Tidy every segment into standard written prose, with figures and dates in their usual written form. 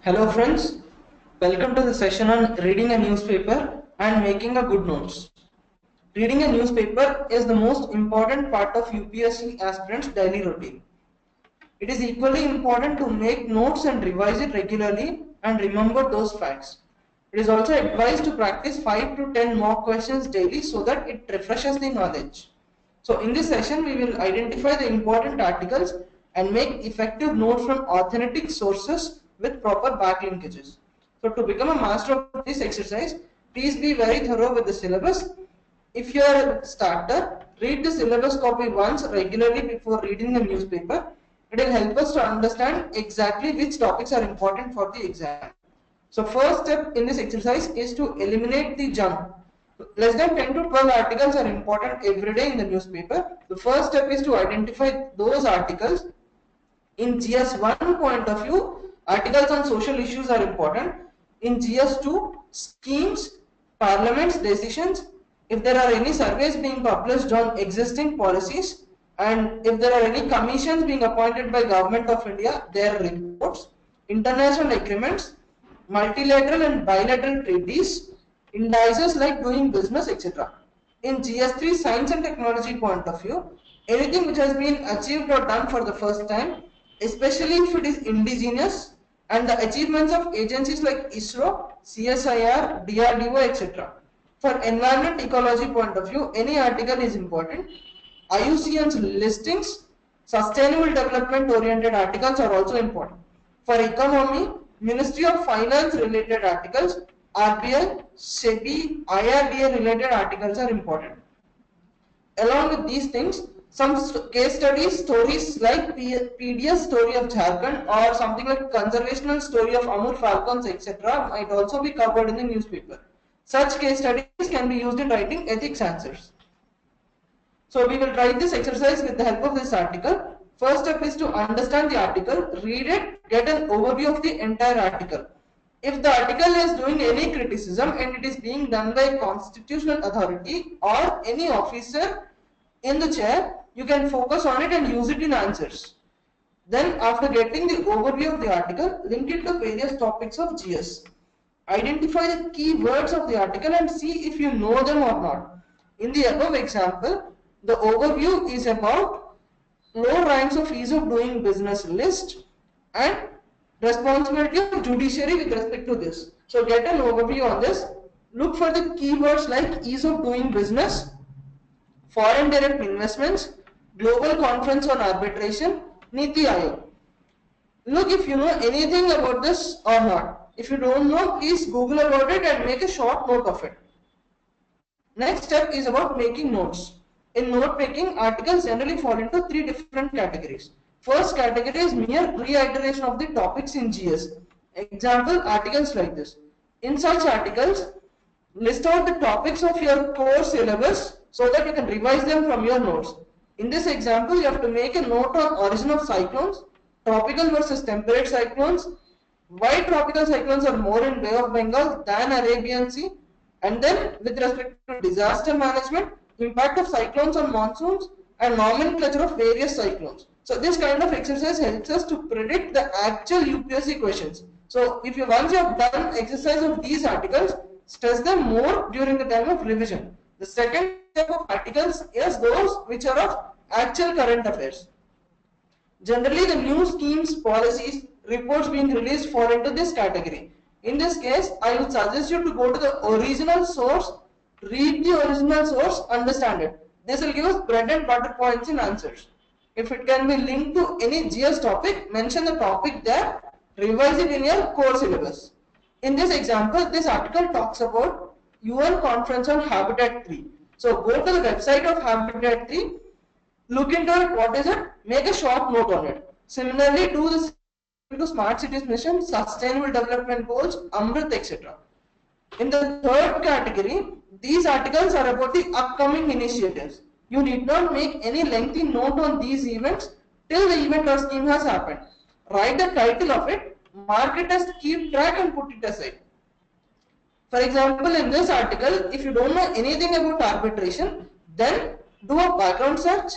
Hello friends, welcome to the session on reading a newspaper and making a good notes. Reading a newspaper is the most important part of UPSC aspirants' daily routine. It is equally important to make notes and revise it regularly and remember those facts. It is also advised to practice 5 to 10 mock questions daily so that it refreshes the knowledge. So in this session, we will identify the important articles and make effective notes from authentic sources with proper backlinkages. So to become a master of this exercise, please be very thorough with the syllabus. If you are a starter, read the syllabus copy once regularly before reading the newspaper. It will help us to understand exactly which topics are important for the exam. So first step in this exercise is to eliminate the junk. Less than 10 to 12 articles are important every day in the newspaper. The first step is to identify those articles. In GS1 point of view, articles on social issues are important. In GS2, schemes, parliament's decisions, if there are any surveys being published on existing policies, and if there are any commissions being appointed by Government of India, their reports, international agreements, multilateral and bilateral treaties, indices like doing business, etc. In GS3 science and technology point of view, anything which has been achieved or done for the first time, especially if it is indigenous, and the achievements of agencies like ISRO, CSIR, DRDO, etc. For environment ecology point of view, any article is important. IUCN's listings, sustainable development oriented articles are also important. For economy, Ministry of Finance related articles, RBI, SEBI, IRDA related articles are important. Along with these things, some case studies, stories like PDS story of Jharkhand or something like conservational story of Amur falcons, etc. might also be covered in the newspaper. Such case studies can be used in writing ethics answers. So we will try this exercise with the help of this article. First step is to understand the article, read it, get an overview of the entire article. If the article is doing any criticism and it is being done by a constitutional authority or any officer in the chair, you can focus on it and use it in answers. Then after getting the overview of the article, link it to various topics of GS. Identify the key words of the article and see if you know them or not. In the above example, the overview is about low ranks of ease of doing business list and responsibility of judiciary with respect to this. So get an overview on this. Look for the keywords like ease of doing business, foreign direct investments, global conference on arbitration, Niti Aayog. Look if you know anything about this or not. If you don't know, please Google about it and make a short note of it. Next step is about making notes. In note taking, articles generally fall into 3 different categories. First category is mere reiteration of the topics in GS. Example, articles like this. In such articles, list out the topics of your core syllabus so that you can revise them from your notes. In this example, you have to make a note on origin of cyclones, tropical versus temperate cyclones, why tropical cyclones are more in Bay of Bengal than Arabian Sea, and then with respect to disaster management, impact of cyclones on monsoons, and nomenclature of various cyclones. So this kind of exercise helps us to predict the actual UPSC questions. So if once you have done exercise of these articles, stress them more during the time of revision. The second type of articles is those which are of actual current affairs. Generally, the new schemes, policies, reports being released fall into this category. In this case, I would suggest you to go to the original source, read the original source, understand it. This will give us bread and butter points in answers. If it can be linked to any GS topic, mention the topic there, revise it in your core syllabus. In this example, this article talks about UN Conference on Habitat 3. So go to the website of Habitat 3, look into it, what is it, make a short note on it. Similarly, do this to Smart Cities Mission, Sustainable Development Goals, Amrit, etc. In the third category, these articles are about the upcoming initiatives. You need not make any lengthy note on these events till the event or scheme has happened. Write the title of it, mark it as keep track and put it aside. For example, in this article, if you don't know anything about arbitration, then do a background search,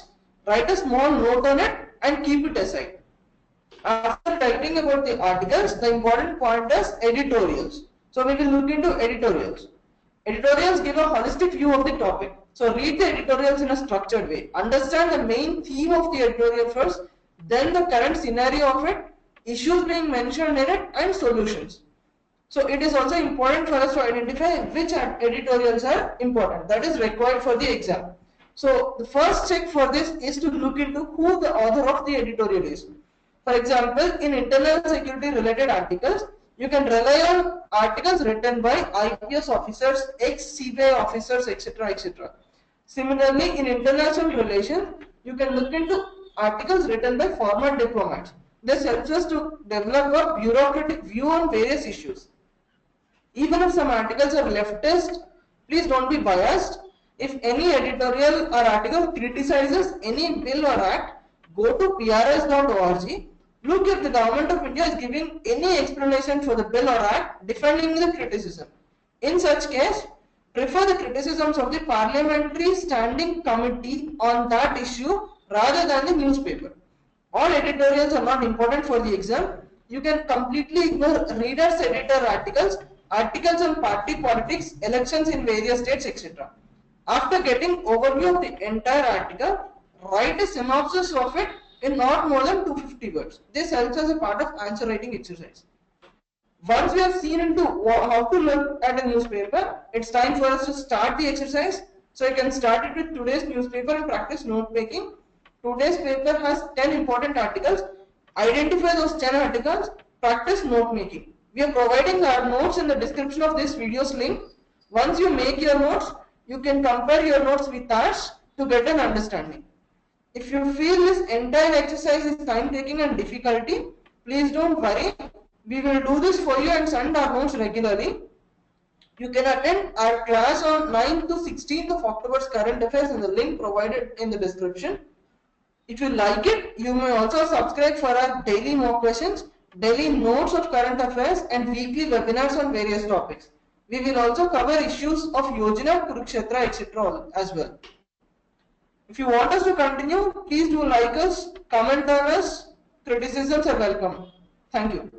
write a small note on it and keep it aside. After writing about the articles, the important point is editorials. So we will look into editorials. Editorials give a holistic view of the topic. So read the editorials in a structured way. Understand the main theme of the editorial first, then the current scenario of it, issues being mentioned in it, and solutions. So it is also important for us to identify which editorials are important. That is required for the exam. So the first check for this is to look into who the author of the editorial is. For example, in internal security related articles, you can rely on articles written by IPS officers, ex-CBI officers, etc. etc. Similarly, in international relations, you can look into articles written by former diplomats. This helps us to develop a bureaucratic view on various issues. Even if some articles are leftist, please don't be biased. If any editorial or article criticizes any bill or act, go to prs.org. Look if the government of India is giving any explanation for the bill or act defending the criticism. In such case, prefer the criticisms of the Parliamentary Standing Committee on that issue rather than the newspaper. All editorials are not important for the exam. You can completely ignore readers' editor articles, articles on party politics, elections in various states, etc. After getting overview of the entire article, write a synopsis of it in not more than 250 words. This helps as a part of answer writing exercise. Once we have seen into how to look at a newspaper, it's time for us to start the exercise. So you can start it with today's newspaper and practice note making. Today's paper has 10 important articles. Identify those 10 articles, practice note making. We are providing our notes in the description of this video's link. Once you make your notes, you can compare your notes with ours to get an understanding. If you feel this entire exercise is time taking and difficulty, please don't worry. We will do this for you and send our notes regularly. You can attend our class on 9th to 16th of October's current affairs in the link provided in the description. If you like it, you may also subscribe for our daily mock questions, daily notes of current affairs, and weekly webinars on various topics. We will also cover issues of Yojana, Kurukshetra, etc. as well. If you want us to continue, please do like us, comment on us. Criticisms are welcome. Thank you.